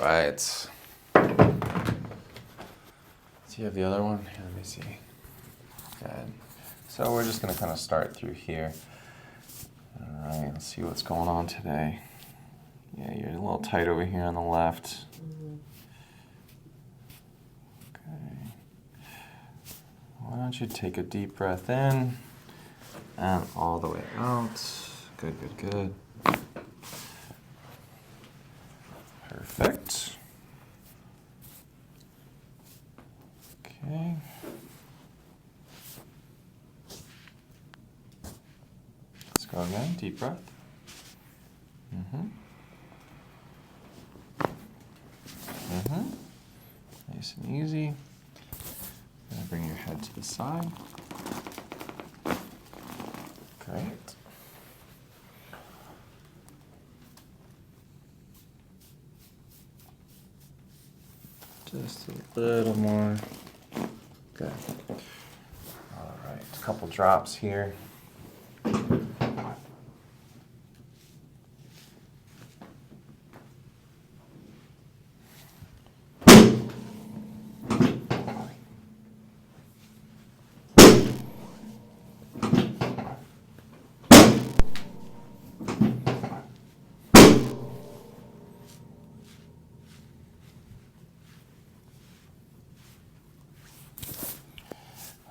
right. Do you have the other one? Here, let me see. Good. So we're just going to kind of start through here. All right, let's see what's going on today. Yeah, you're a little tight over here on the left. Okay. Why don't you take a deep breath in and all the way out. Good, good, good. Perfect. Okay. Let's go again. Deep breath. Nice and easy. Gonna bring your head to the side. Great. Just a little more. Good. All right, a couple drops here.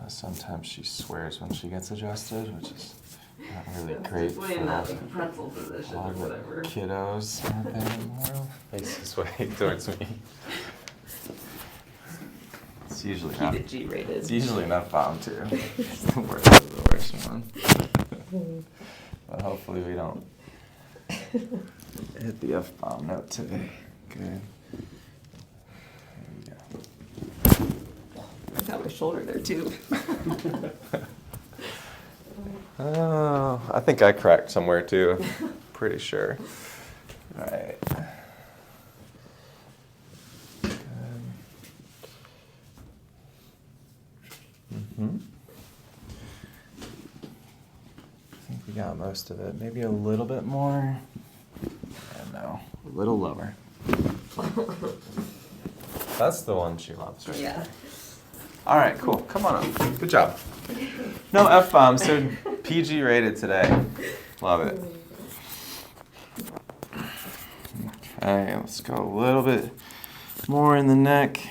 Sometimes she swears when she gets adjusted, which is not really great for in that like pretzel position all or the whatever. kiddos out there anymore. Faces way towards me. It's usually not. Keep it G-rated. It's usually not bomb too. It's the worst one. But hopefully we don't hit the F-bomb note today. Good. I got my shoulder there too. Oh, I think I cracked somewhere too. Pretty sure. All right. Good. I think we got most of it. Maybe a little bit more. Yeah, no, a little lower. That's the one she loves, right? Yeah. All right, cool. Come on up. Good job. No F-bombs, so PG rated today. Love it. Okay, let's go a little bit more in the neck.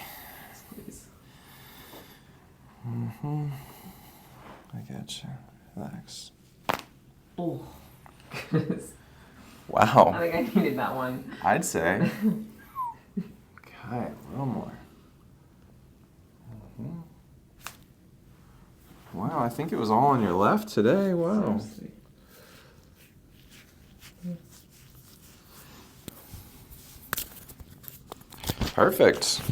I got you. Relax. Oh. Wow. I think I needed that one. I'd say. Okay, a little more. Wow, I think it was all on your left today. Wow. Perfect.